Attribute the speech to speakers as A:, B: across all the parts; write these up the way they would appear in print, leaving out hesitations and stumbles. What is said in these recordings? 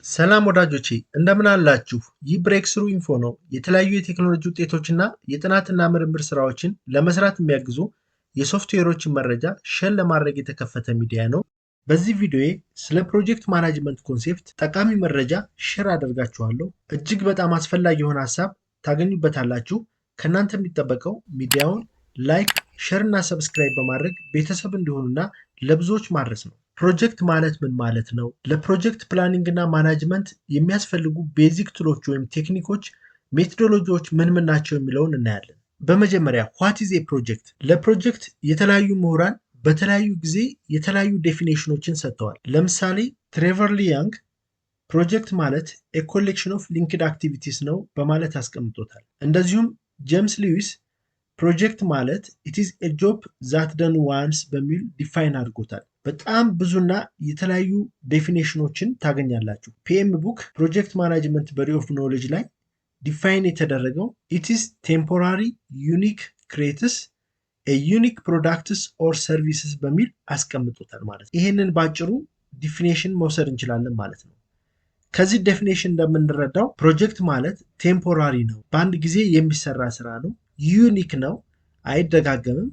A: ሰላም ወዳጆቼ እንደምን አላችሁ? ይህ ብሬክስሩ ኢንፎ ነው። የተለያዩ የቴክኖሎጂ ውጤቶችና የጥናትና ምርምር ስራዎችን ለመስራት የሚያግዙ የሶፍትዌሮችን መረጃ ሸር ለማድረግ የተከፈተ ሚዲያ ነው። በዚህ ቪዲዮ ስለ ፕሮጀክት ማናጅመንት ኮንሴፕት ጠቃሚ መረጃ ሸር አደርጋችኋለሁ። እጅግ በጣም አስፈላጊ የሆነ ሀሳብ ታገኙበታላችሁ። ከእናንተ የሚጠበቀው ሚዲያውን ላይክ፣ ሸር እና ሰብስክራይብ በማድረግ ቤተሰብ እንዲሆኑና ለብዙዎች ማድረስ ነው። ፕሮጀክት ማለት ምን ማለት ነው? ለፕሮጀክት ፕላኒንግ እና ማናጅመንት የሚያስፈልጉ ቤዚክ ቱሎች ወይም ቴክኒኮች፣ ሜቶዶሎጂዎች ምን ናቸው የሚለውን እናያለን። በመጀመሪያ ዋት ኢዝ ኤ ፕሮጀክት? ለፕሮጀክት የተለያዩ ምሁራን በተለያዩ ጊዜ የተለያዩ ዴፊኔሽኖችን ሰጥተዋል። ለምሳሌ ትሬቨር ሊ ያንግ ፕሮጀክት ማለት ኤ ኮሌክሽን ኦፍ ሊንክድ አክቲቪቲስ ነው በማለት አስቀምጦታል። እንደዚሁም ጄምስ ሉዊስ ፕሮጀክት ማለት ኢት ኢዝ ኤ ጆብ ዛት ደን ዋንስ በሚል ዲፋይን አድርጎታል። በጣም ብዙና የተለያዩ ዴፊኔሽኖችን ታገኛላችሁ። ፒኤም ቡክ ፕሮጀክት ማናጅመንት በዲ ኦፍ ኖሌጅ ላይ ዲፋይን የተደረገው ኢት ኢዝ ቴምፖራሪ ዩኒክ ክሬትስ ዩኒክ ፕሮዳክትስ ኦር ሰርቪስስ በሚል አስቀምጦታል ማለት ነው። ይህንን ባጭሩ ዲፊኔሽን መውሰድ እንችላለን ማለት ነው። ከዚህ ዴፊኔሽን እንደምንረዳው ፕሮጀክት ማለት ቴምፖራሪ ነው፣ በአንድ ጊዜ የሚሰራ ስራ ነው፣ ዩኒክ ነው፣ አይደጋገምም፣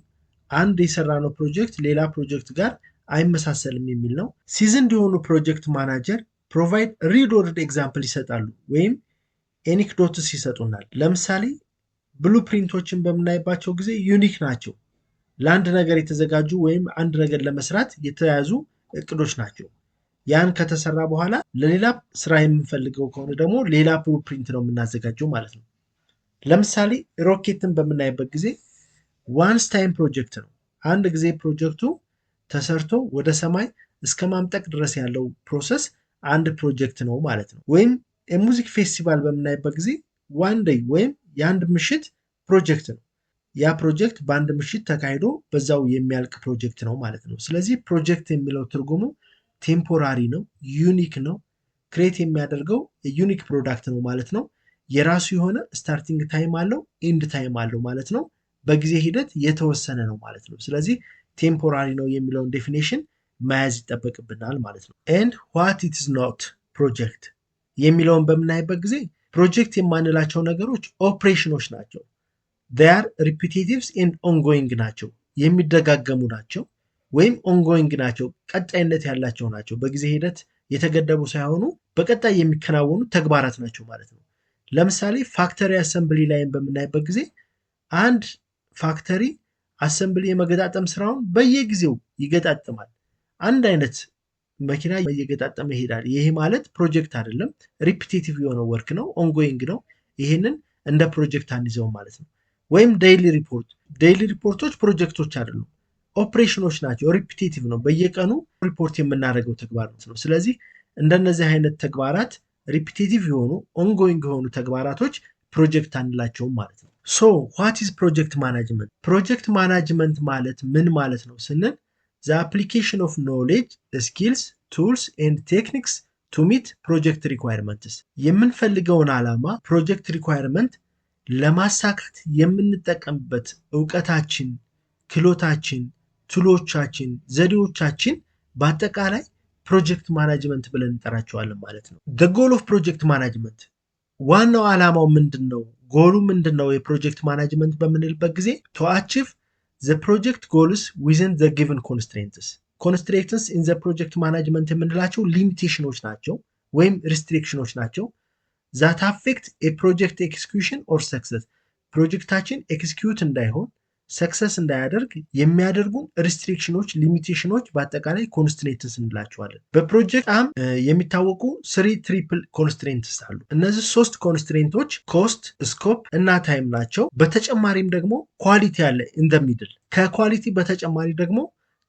A: አንድ የሰራነው ፕሮጀክት ሌላ ፕሮጀክት ጋር አይመሳሰልም የሚል ነው። ሲዝንድ የሆኑ ፕሮጀክት ማናጀር ፕሮቫይድ ሪል ወርልድ ኤግዛምፕል ይሰጣሉ ወይም ኤኒክዶትስ ይሰጡናል። ለምሳሌ ብሉ ፕሪንቶችን በምናይባቸው ጊዜ ዩኒክ ናቸው። ለአንድ ነገር የተዘጋጁ ወይም አንድ ነገር ለመስራት የተያዙ እቅዶች ናቸው። ያን ከተሰራ በኋላ ለሌላ ስራ የምንፈልገው ከሆነ ደግሞ ሌላ ብሉ ፕሪንት ነው የምናዘጋጀው ማለት ነው። ለምሳሌ ሮኬትን በምናይበት ጊዜ ዋንስ ታይም ፕሮጀክት ነው። አንድ ጊዜ ፕሮጀክቱ ተሰርቶ ወደ ሰማይ እስከ ማምጠቅ ድረስ ያለው ፕሮሰስ አንድ ፕሮጀክት ነው ማለት ነው። ወይም የሙዚክ ፌስቲቫል በምናይበት ጊዜ ዋን ዴይ ወይም የአንድ ምሽት ፕሮጀክት ነው። ያ ፕሮጀክት በአንድ ምሽት ተካሂዶ በዛው የሚያልቅ ፕሮጀክት ነው ማለት ነው። ስለዚህ ፕሮጀክት የሚለው ትርጉሙ ቴምፖራሪ ነው፣ ዩኒክ ነው፣ ክሬት የሚያደርገው ዩኒክ ፕሮዳክት ነው ማለት ነው። የራሱ የሆነ ስታርቲንግ ታይም አለው፣ ኢንድ ታይም አለው ማለት ነው። በጊዜ ሂደት የተወሰነ ነው ማለት ነው። ስለዚህ ቴምፖራሪ ነው የሚለውን ዴፊኔሽን መያዝ ይጠበቅብናል ማለት ነው። ኤንድ ዋት ኢት ኢዝ ኖት ፕሮጀክት የሚለውን በምናይበት ጊዜ ፕሮጀክት የማንላቸው ነገሮች ኦፕሬሽኖች ናቸው። ር ሪፒቴቲቭስ ኤንድ ኦንጎይንግ ናቸው፣ የሚደጋገሙ ናቸው ወይም ኦንጎይንግ ናቸው፣ ቀጣይነት ያላቸው ናቸው። በጊዜ ሂደት የተገደቡ ሳይሆኑ በቀጣይ የሚከናወኑ ተግባራት ናቸው ማለት ነው። ለምሳሌ ፋክተሪ አሰምብሊ ላይን በምናይበት ጊዜ አንድ ፋክተሪ አሰምብሊ የመገጣጠም ስራውን በየጊዜው ይገጣጥማል። አንድ አይነት መኪና እየገጣጠመ ይሄዳል። ይሄ ማለት ፕሮጀክት አይደለም፣ ሪፒቴቲቭ የሆነ ወርክ ነው፣ ኦንጎይንግ ነው። ይሄንን እንደ ፕሮጀክት አንይዘው ማለት ነው። ወይም ዴይሊ ሪፖርት፣ ዴይሊ ሪፖርቶች ፕሮጀክቶች አይደሉም፣ ኦፕሬሽኖች ናቸው። ሪፒቴቲቭ ነው፣ በየቀኑ ሪፖርት የምናደርገው ተግባራት ነው። ስለዚህ እንደነዚህ አይነት ተግባራት ሪፒቴቲቭ የሆኑ ኦንጎይንግ የሆኑ ተግባራቶች ፕሮጀክት አንላቸውም ማለት ነው። ሶ ዋት ኢዝ ፕሮጀክት ማናጅመንት? ፕሮጀክት ማናጅመንት ማለት ምን ማለት ነው ስንል ዘ አፕሊኬሽን ኦፍ ኖሌጅ ስኪልስ ቱልስ ኤንድ ቴክኒክስ ቱ ሚት ፕሮጀክት ሪኳየርመንትስ። የምንፈልገውን ዓላማ ፕሮጀክት ሪኳየርመንት ለማሳካት የምንጠቀምበት እውቀታችን፣ ክህሎታችን፣ ቱሎቻችን፣ ዘዴዎቻችን በአጠቃላይ ፕሮጀክት ማናጅመንት ብለን እንጠራቸዋለን ማለት ነው። ዘ ጎል ኦፍ ፕሮጀክት ማናጅመንት፣ ዋናው ዓላማው ምንድን ነው? ጎሉ ምንድን ነው? የፕሮጀክት ማናጅመንት በምንልበት ጊዜ ቱ አቺቭ ዘ ፕሮጀክት ጎልስ ዊዝን ዘ ጊቨን ኮንስትሬንትስ። ኮንስትሬንትስ ኢን ዘ ፕሮጀክት ማናጅመንት የምንላቸው ሊሚቴሽኖች ናቸው ወይም ሪስትሪክሽኖች ናቸው። ዛት አፌክት የፕሮጀክት ኤክስኪዩሽን ኦር ሰክሰስ፣ ፕሮጀክታችን ኤክስኪዩት እንዳይሆን ሰክሰስ እንዳያደርግ የሚያደርጉን ሪስትሪክሽኖች፣ ሊሚቴሽኖች በአጠቃላይ ኮንስትሬንትስ እንላቸዋለን። በፕሮጀክት የሚታወቁ ስሪ ትሪፕል ኮንስትሬንትስ አሉ። እነዚህ ሶስት ኮንስትሬንቶች ኮስት፣ ስኮፕ እና ታይም ናቸው። በተጨማሪም ደግሞ ኳሊቲ አለ ኢን ዘ ሚድል። ከኳሊቲ በተጨማሪ ደግሞ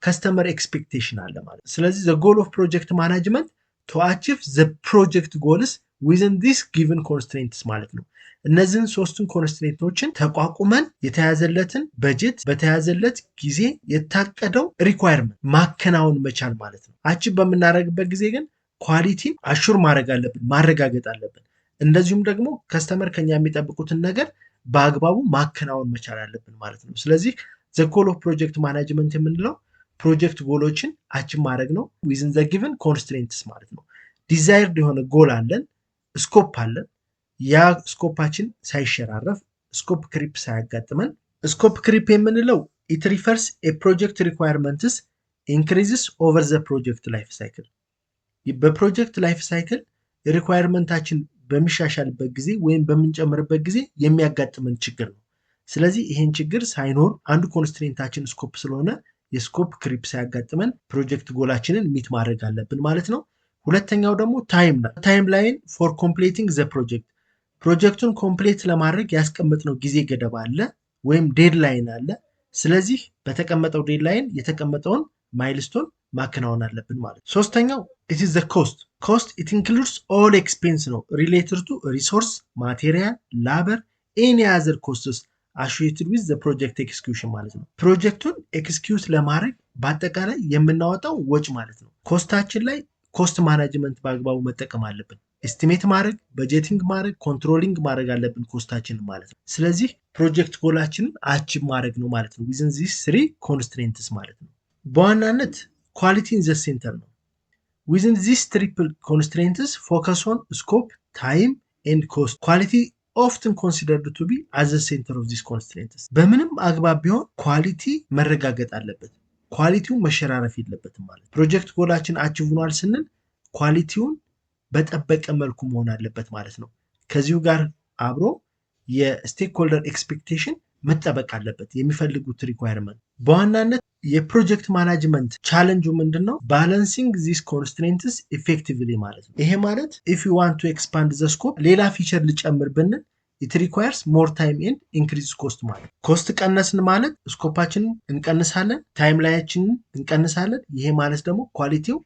A: ከስተመር ኤክስፔክቴሽን አለ ማለት። ስለዚህ ዘ ጎል ኦፍ ፕሮጀክት ማናጅመንት ቱ አቺቭ ዘ ፕሮጀክት ጎልስ ዊዝን ዲስ ጊቨን ኮንስትሬንትስ ማለት ነው። እነዚህን ሶስቱን ኮንስትሬንቶችን ተቋቁመን የተያዘለትን በጀት በተያዘለት ጊዜ የታቀደው ሪኳየርመንት ማከናወን መቻል ማለት ነው። አቺቭ በምናደርግበት ጊዜ ግን ኳሊቲን አሹር ማድረግ አለብን፣ ማረጋገጥ አለብን። እንደዚሁም ደግሞ ከስተመር ከኛ የሚጠብቁትን ነገር በአግባቡ ማከናወን መቻል አለብን ማለት ነው። ስለዚህ ዘ ጎል ኦፍ ፕሮጀክት ማናጅመንት የምንለው ፕሮጀክት ጎሎችን አቺቭ ማድረግ ነው ዊዝን ዘ ጊቨን ኮንስትሬንትስ ማለት ነው። ዲዛይርድ የሆነ ጎል አለን፣ ስኮፕ አለን። ያ ስኮፓችን ሳይሸራረፍ ስኮፕ ክሪፕ ሳያጋጥመን። ስኮፕ ክሪፕ የምንለው ኢት ሪፈርስ የፕሮጀክት ሪኳየርመንትስ ኢንክሪዝስ ኦቨር ዘ ፕሮጀክት ላይፍ ሳይክል። በፕሮጀክት ላይፍ ሳይክል ሪኳየርመንታችን በሚሻሻልበት ጊዜ ወይም በምንጨምርበት ጊዜ የሚያጋጥመን ችግር ነው። ስለዚህ ይሄን ችግር ሳይኖር አንዱ ኮንስትሬንታችን ስኮፕ ስለሆነ የስኮፕ ክሪፕ ሳያጋጥመን ፕሮጀክት ጎላችንን ሚት ማድረግ አለብን ማለት ነው። ሁለተኛው ደግሞ ታይም ላይን ፎር ኮምፕሌቲንግ ዘ ፕሮጀክት። ፕሮጀክቱን ኮምፕሌት ለማድረግ ያስቀመጥነው ጊዜ ገደብ አለ ወይም ዴድላይን አለ። ስለዚህ በተቀመጠው ዴድላይን የተቀመጠውን ማይልስቶን ማከናወን አለብን ማለት ነው። ሶስተኛው it is the cost it includes all expense ነው related to resource, material, labor, any other costs associated with the project execution ማለት ነው። ፕሮጀክቱን ኤክስኪዩት ለማድረግ በአጠቃላይ የምናወጣው ወጭ ማለት ነው። ኮስታችን ላይ ኮስት ማናጅመንት በአግባቡ መጠቀም አለብን። ኤስቲሜት ማድረግ፣ በጀቲንግ ማድረግ፣ ኮንትሮሊንግ ማድረግ አለብን ኮስታችንን ማለት ነው። ስለዚህ ፕሮጀክት ጎላችንን አቺቭ ማድረግ ነው ማለት ነው within these 3 constraints ማለት ነው። በዋናነት ኳሊቲ ኢን ዘ ሴንተር ነው። within these triple constraints focus on scope, time and cost. Quality often considered to be as the center of these constraints. በምንም አግባብ ቢሆን ኳሊቲ መረጋገጥ አለበት። ኳሊቲውን መሸራረፍ የለበትም ማለት። ፕሮጀክት ጎላችን አቺቭ ሆኗል ስንል ኳሊቲውን በጠበቀ መልኩ መሆን አለበት ማለት ነው። ከዚሁ ጋር አብሮ የስቴክሆልደር ኤክስፔክቴሽን መጠበቅ አለበት፣ የሚፈልጉት ሪኳየርመንት። በዋናነት የፕሮጀክት ማናጅመንት ቻሌንጁ ምንድነው? ባላንሲንግ ዚስ ኮንስትሬንትስ ኢፌክቲቭሊ ማለት ነው። ይሄ ማለት if you want to expand the scope ሌላ ፊቸር ልጨምር ብንል it requires more time and increase cost ማለት። ኮስት ቀነስን ማለት ስኮፓችንን እንቀንሳለን፣ ታይም ላይችንን እንቀንሳለን። ይሄ ማለት ደግሞ ኳሊቲው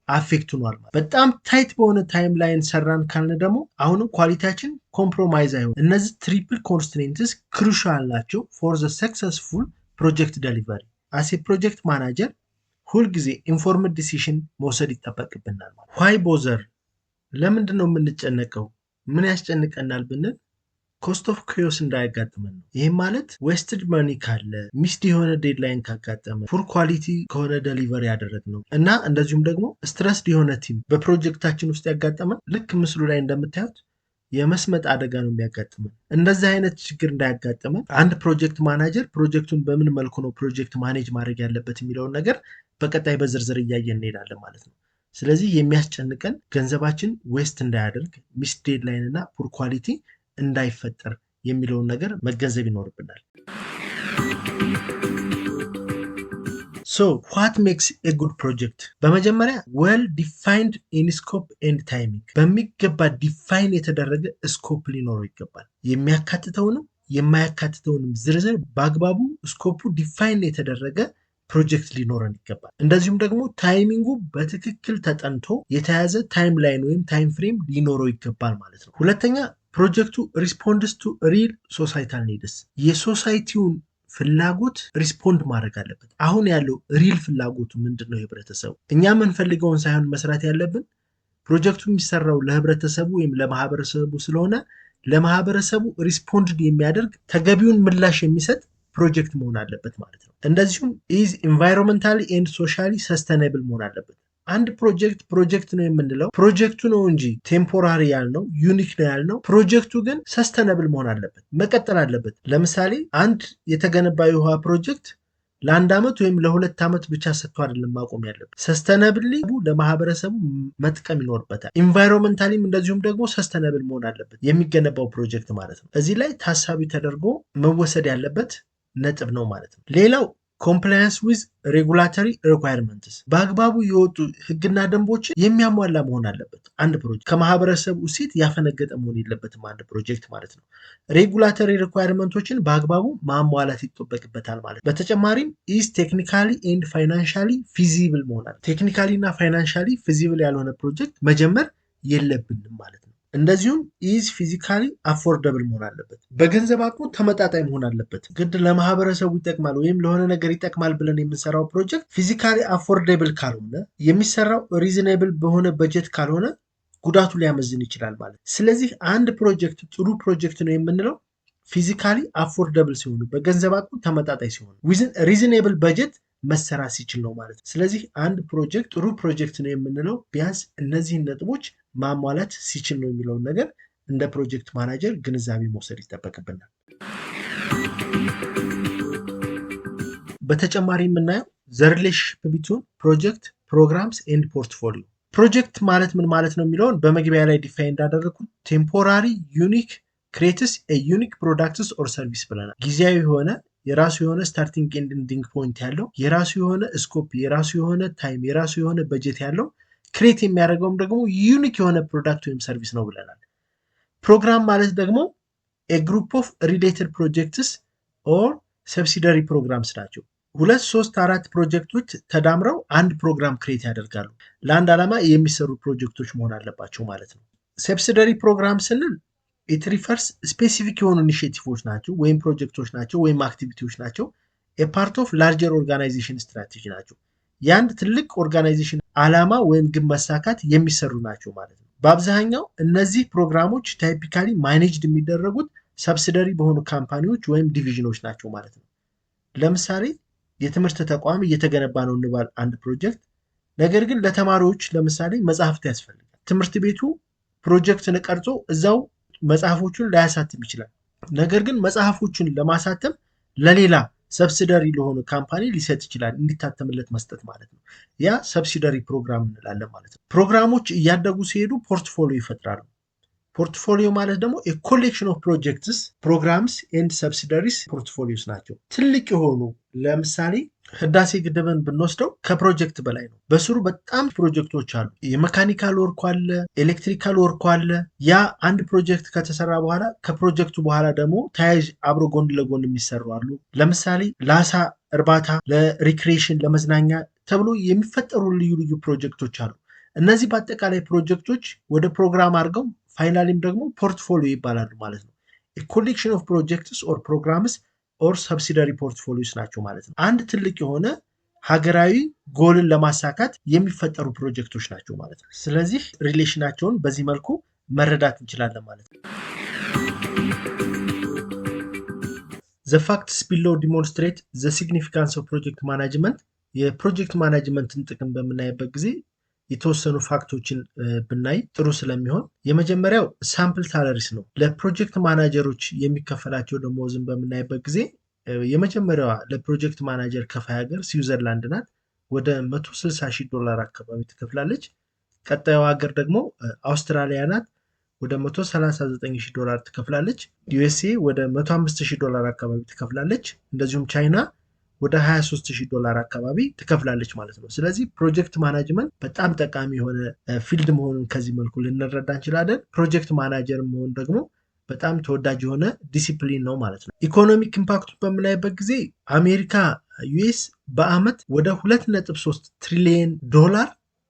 A: አፌክት ሆኗል ማለት። በጣም ታይት በሆነ ታይም ላይን ሰራን ካልን ደግሞ አሁንም ኳሊቲያችን ኮምፕሮማይዝ አይሆን። እነዚህ ትሪፕል ኮንስትሬንትስ ክሩሻል ናቸው ፎር ዘ ሰክሰስፉል ፕሮጀክት ዴሊቨሪ። አስ ኤ ፕሮጀክት ማናጀር ሁልጊዜ ኢንፎርምድ ዲሲሽን መውሰድ ይጠበቅብናል ማለት። ዋይ ቦዘር፣ ለምንድን ነው የምንጨነቀው? ምን ያስጨንቀናል ብንል ኮስት ኦፍ ኬዮስ እንዳያጋጥመን ነው። ይህም ማለት ዌስትድ መኒ ካለ፣ ሚስድ የሆነ ዴድላይን ካጋጠመ፣ ፑር ኳሊቲ ከሆነ ደሊቨሪ ያደረግነው እና እንደዚሁም ደግሞ ስትረስድ የሆነ ቲም በፕሮጀክታችን ውስጥ ያጋጠመን፣ ልክ ምስሉ ላይ እንደምታዩት የመስመጥ አደጋ ነው የሚያጋጥመን። እንደዚህ አይነት ችግር እንዳያጋጥመን አንድ ፕሮጀክት ማናጀር ፕሮጀክቱን በምን መልኩ ነው ፕሮጀክት ማኔጅ ማድረግ ያለበት የሚለውን ነገር በቀጣይ በዝርዝር እያየን እንሄዳለን ማለት ነው። ስለዚህ የሚያስጨንቀን ገንዘባችን ዌስት እንዳያደርግ፣ ሚስ ዴድላይን እና ፑር ኳሊቲ እንዳይፈጠር የሚለውን ነገር መገንዘብ ይኖርብናል። So what makes a good project? በመጀመሪያ well defined in scope and timing። በሚገባ ዲፋይን የተደረገ ስኮፕ ሊኖረው ይገባል። የሚያካትተውንም የማያካትተውንም ዝርዝር በአግባቡ ስኮፑ ዲፋይን የተደረገ ፕሮጀክት ሊኖረን ይገባል። እንደዚሁም ደግሞ ታይሚንጉ በትክክል ተጠንቶ የተያዘ ታይም ላይን ወይም ታይም ፍሬም ሊኖረው ይገባል ማለት ነው። ሁለተኛ ፕሮጀክቱ ሪስፖንድስ ቱ ሪል ሶሳይታል ኒድስ። የሶሳይቲውን ፍላጎት ሪስፖንድ ማድረግ አለበት። አሁን ያለው ሪል ፍላጎቱ ምንድነው? የህብረተሰቡ እኛ የምንፈልገውን ሳይሆን መስራት ያለብን ፕሮጀክቱ የሚሰራው ለህብረተሰቡ ወይም ለማህበረሰቡ ስለሆነ ለማህበረሰቡ ሪስፖንድ የሚያደርግ ተገቢውን ምላሽ የሚሰጥ ፕሮጀክት መሆን አለበት ማለት ነው። እንደዚሁም ኢዝ ኢንቫይሮንመንታሊ ኤንድ ሶሻሊ ሰስተናብል መሆን አለበት። አንድ ፕሮጀክት ነው የምንለው ፕሮጀክቱ ነው እንጂ ቴምፖራሪ ያልነው ዩኒክ ነው ያልነው፣ ፕሮጀክቱ ግን ሰስተነብል መሆን አለበት፣ መቀጠል አለበት። ለምሳሌ አንድ የተገነባ የውሃ ፕሮጀክት ለአንድ ዓመት ወይም ለሁለት ዓመት ብቻ ሰጥቶ አይደለም ማቆም ያለበት። ሰስተነብሊ ለማህበረሰቡ መጥቀም ይኖርበታል። ኢንቫይሮንመንታሊም እንደዚሁም ደግሞ ሰስተነብል መሆን አለበት የሚገነባው ፕሮጀክት ማለት ነው። እዚህ ላይ ታሳቢ ተደርጎ መወሰድ ያለበት ነጥብ ነው ማለት ነው። ሌላው ኮምፕላያንስ ዊዝ ሬጉላተሪ ሪኳየርመንትስ፣ በአግባቡ የወጡ ህግና ደንቦችን የሚያሟላ መሆን አለበት። አንድ ፕሮጀክት ከማህበረሰቡ እሴት ያፈነገጠ መሆን የለበትም አንድ ፕሮጀክት ማለት ነው። ሬጉላተሪ ሪኳየርመንቶችን በአግባቡ ማሟላት ይጠበቅበታል ማለት። በተጨማሪም ኢዝ ቴክኒካሊ ኤንድ ፋይናንሻሊ ፊዚብል መሆን አለ። ቴክኒካሊ እና ፋይናንሻሊ ፊዚብል ያልሆነ ፕሮጀክት መጀመር የለብንም ማለት ነው። እንደዚሁም ኢዝ ፊዚካሊ አፎርደብል መሆን አለበት። በገንዘብ አቅሙ ተመጣጣኝ መሆን አለበት። ግድ ለማህበረሰቡ ይጠቅማል ወይም ለሆነ ነገር ይጠቅማል ብለን የምንሰራው ፕሮጀክት ፊዚካሊ አፎርደብል ካልሆነ፣ የሚሰራው ሪዝኔብል በሆነ በጀት ካልሆነ ጉዳቱ ሊያመዝን ይችላል ማለት። ስለዚህ አንድ ፕሮጀክት ጥሩ ፕሮጀክት ነው የምንለው ፊዚካሊ አፎርደብል ሲሆኑ፣ በገንዘብ አቅሙ ተመጣጣኝ ሲሆኑ፣ ዊዝን ሪዝኔብል በጀት መሰራት ሲችል ነው ማለት ነው። ስለዚህ አንድ ፕሮጀክት ጥሩ ፕሮጀክት ነው የምንለው ቢያንስ እነዚህን ነጥቦች ማሟላት ሲችል ነው የሚለውን ነገር እንደ ፕሮጀክት ማናጀር ግንዛቤ መውሰድ ይጠበቅብናል። በተጨማሪ የምናየው ዘ ሪሌሽንሺፕ ቢትዊን ፕሮጀክት ፕሮግራምስ ኤንድ ፖርትፎሊዮ። ፕሮጀክት ማለት ምን ማለት ነው የሚለውን በመግቢያ ላይ ዲፋይን እንዳደረግኩት ቴምፖራሪ ዩኒክ ክሬትስ ዩኒክ ፕሮዳክትስ ኦር ሰርቪስ ብለናል። ጊዜያዊ የሆነ የራሱ የሆነ ስታርቲንግ ኤንድ ኢንዲንግ ፖይንት ያለው የራሱ የሆነ ስኮፕ የራሱ የሆነ ታይም የራሱ የሆነ በጀት ያለው ክሬት የሚያደርገውም ደግሞ ዩኒክ የሆነ ፕሮዳክት ወይም ሰርቪስ ነው ብለናል። ፕሮግራም ማለት ደግሞ ግሩፕ ኦፍ ሪሌትድ ፕሮጀክትስ ኦር ሰብሲደሪ ፕሮግራምስ ናቸው። 2 3 4 ፕሮጀክቶች ተዳምረው አንድ ፕሮግራም ክሬት ያደርጋሉ። ለአንድ ዓላማ የሚሰሩ ፕሮጀክቶች መሆን አለባቸው ማለት ነው። ሰብሲደሪ ፕሮግራም ስንል ኢት ሪፈርስ ስፔሲፊክ የሆኑ ኢኒሺዬቲቮች ናቸው ወይም ፕሮጀክቶች ናቸው ወይም አክቲቪቲዎች ናቸው። ፓርት ኦፍ ላርጀር ኦርጋናይዜሽን ስትራቴጂ ናቸው። የአንድ ትልቅ ኦርጋናይዜሽን ዓላማ ወይም ግብ መሳካት የሚሰሩ ናቸው ማለት ነው። በአብዛኛው እነዚህ ፕሮግራሞች ታይፒካሊ ማኔጅድ የሚደረጉት ሰብሲደሪ በሆኑ ካምፓኒዎች ወይም ዲቪዥኖች ናቸው ማለት ነው። ለምሳሌ የትምህርት ተቋም እየተገነባ ነው እንባል አንድ ፕሮጀክት። ነገር ግን ለተማሪዎች ለምሳሌ መጽሐፍት ያስፈልጋል። ትምህርት ቤቱ ፕሮጀክትን ቀርጾ እዛው መጽሐፎቹን ላያሳትም ይችላል። ነገር ግን መጽሐፎቹን ለማሳተም ለሌላ ሰብሲደሪ ለሆነ ካምፓኒ ሊሰጥ ይችላል፣ እንዲታተምለት መስጠት ማለት ነው። ያ ሰብሲደሪ ፕሮግራም እንላለን ማለት ነው። ፕሮግራሞች እያደጉ ሲሄዱ ፖርትፎሊዮ ይፈጥራሉ። ፖርትፎሊዮ ማለት ደግሞ ኮሌክሽን ኦፍ ፕሮጀክትስ ፕሮግራምስ ኤንድ ሰብሲደሪስ ፖርትፎሊዮስ ናቸው። ትልቅ የሆኑ ለምሳሌ ህዳሴ ግድብን ብንወስደው ከፕሮጀክት በላይ ነው። በስሩ በጣም ፕሮጀክቶች አሉ። የመካኒካል ወርኩ አለ፣ ኤሌክትሪካል ወርኩ አለ። ያ አንድ ፕሮጀክት ከተሰራ በኋላ ከፕሮጀክቱ በኋላ ደግሞ ተያይዥ አብሮ ጎን ለጎን የሚሰሩ አሉ። ለምሳሌ ለአሳ እርባታ፣ ለሪክሬሽን፣ ለመዝናኛ ተብሎ የሚፈጠሩ ልዩ ልዩ ፕሮጀክቶች አሉ። እነዚህ በአጠቃላይ ፕሮጀክቶች ወደ ፕሮግራም አድርገው ፋይናሊም ደግሞ ፖርትፎሊዮ ይባላሉ ማለት ነው። ኮሌክሽን ኦፍ ፕሮጀክትስ ኦር ፕሮግራምስ ኦር ሰብሲደሪ ፖርትፎሊዮስ ናቸው ማለት ነው። አንድ ትልቅ የሆነ ሀገራዊ ጎልን ለማሳካት የሚፈጠሩ ፕሮጀክቶች ናቸው ማለት ነው። ስለዚህ ሪሌሽናቸውን በዚህ መልኩ መረዳት እንችላለን ማለት ነው። The facts below demonstrate the significance of project management። የፕሮጀክት ማናጅመንትን ጥቅም በምናይበት ጊዜ የተወሰኑ ፋክቶችን ብናይ ጥሩ ስለሚሆን፣ የመጀመሪያው ሳምፕል ሳለሪስ ነው። ለፕሮጀክት ማናጀሮች የሚከፈላቸው ደሞዝን በምናይበት ጊዜ የመጀመሪያዋ ለፕሮጀክት ማናጀር ከፋይ ሀገር ስዊዘርላንድ ናት። ወደ $160,000 አካባቢ ትከፍላለች። ቀጣዩ ሀገር ደግሞ አውስትራሊያ ናት። ወደ $139,000 ትከፍላለች። ዩኤስኤ ወደ $105,000 አካባቢ ትከፍላለች። እንደዚሁም ቻይና ወደ $23,000 አካባቢ ትከፍላለች ማለት ነው። ስለዚህ ፕሮጀክት ማናጅመንት በጣም ጠቃሚ የሆነ ፊልድ መሆኑን ከዚህ መልኩ ልንረዳ እንችላለን። ፕሮጀክት ማናጀር መሆን ደግሞ በጣም ተወዳጅ የሆነ ዲሲፕሊን ነው ማለት ነው። ኢኮኖሚክ ኢምፓክቱን በምናይበት ጊዜ አሜሪካ ዩኤስ በአመት ወደ $2.3 ትሪሊየን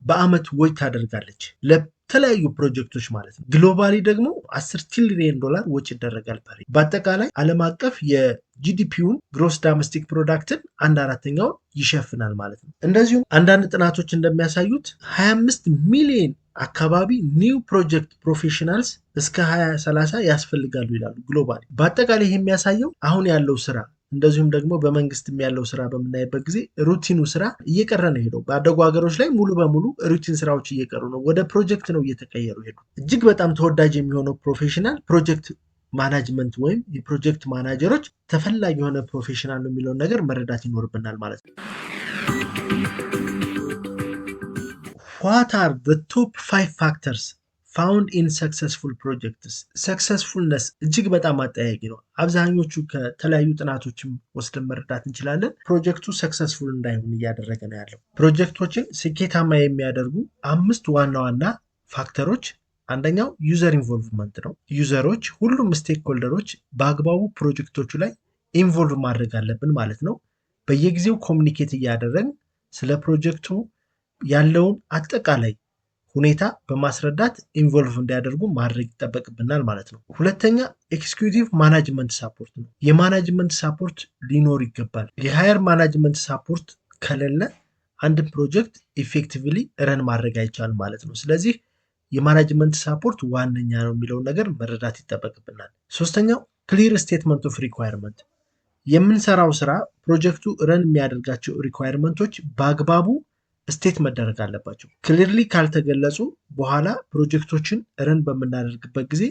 A: በአመት ወጪ ታደርጋለች ለተለያዩ ፕሮጀክቶች ማለት ነው። ግሎባሊ ደግሞ $10 ትሪሊየን ወጪ ይደረጋል። በአጠቃላይ ዓለም አቀፍ የጂዲፒውን ግሮስ ዶሜስቲክ ፕሮዳክትን 1/4ኛውን ይሸፍናል ማለት ነው። እንደዚሁም አንዳንድ ጥናቶች እንደሚያሳዩት 25 ሚሊዮን አካባቢ ኒው ፕሮጀክት ፕሮፌሽናልስ እስከ 2030 ያስፈልጋሉ ይላሉ ግሎባሊ። በአጠቃላይ ይህ የሚያሳየው አሁን ያለው ስራ እንደዚሁም ደግሞ በመንግስትም ያለው ስራ በምናይበት ጊዜ ሩቲኑ ስራ እየቀረ ነው ሄደው። ባደጉ ሀገሮች ላይ ሙሉ በሙሉ ሩቲን ስራዎች እየቀሩ ነው፣ ወደ ፕሮጀክት ነው እየተቀየሩ ሄዱ። እጅግ በጣም ተወዳጅ የሚሆነው ፕሮፌሽናል ፕሮጀክት ማናጅመንት ወይም የፕሮጀክት ማናጀሮች ተፈላጊ የሆነ ፕሮፌሽናል ነው የሚለውን ነገር መረዳት ይኖርብናል ማለት ነው። What are the top 5 factors found in successful projects? ሰክሰስፉልነስ እጅግ በጣም አጠያቂ ነው። አብዛኞቹ ከተለያዩ ጥናቶችም ወስደን መረዳት እንችላለን። ፕሮጀክቱ ሰክሰስፉል እንዳይሆን እያደረገ ነው ያለው። ፕሮጀክቶችን ስኬታማ የሚያደርጉ 5 ዋና ዋና ፋክተሮች፣ አንደኛው ዩዘር ኢንቮልቭመንት ነው። ዩዘሮች፣ ሁሉም ስቴክሆልደሮች በአግባቡ ፕሮጀክቶቹ ላይ ኢንቮልቭ ማድረግ አለብን ማለት ነው። በየጊዜው ኮሚኒኬት እያደረግን ስለ ፕሮጀክቱ ያለውን አጠቃላይ ሁኔታ በማስረዳት ኢንቮልቭ እንዲያደርጉ ማድረግ ይጠበቅብናል ማለት ነው። ሁለተኛ ኤክስኪዩቲቭ ማናጅመንት ሳፖርት ነው። የማናጅመንት ሳፖርት ሊኖር ይገባል። የሃየር ማናጅመንት ሳፖርት ከሌለ አንድን ፕሮጀክት ኢፌክቲቭሊ ረን ማድረግ አይቻልም ማለት ነው። ስለዚህ የማናጅመንት ሳፖርት ዋነኛ ነው የሚለውን ነገር መረዳት ይጠበቅብናል። ሶስተኛው ክሊር ስቴትመንት ኦፍ ሪኳየርመንት፣ የምንሰራው ስራ ፕሮጀክቱ ረን የሚያደርጋቸው ሪኳየርመንቶች በአግባቡ ስቴት መደረግ አለባቸው። ክሊርሊ ካልተገለጹ በኋላ ፕሮጀክቶችን ረን በምናደርግበት ጊዜ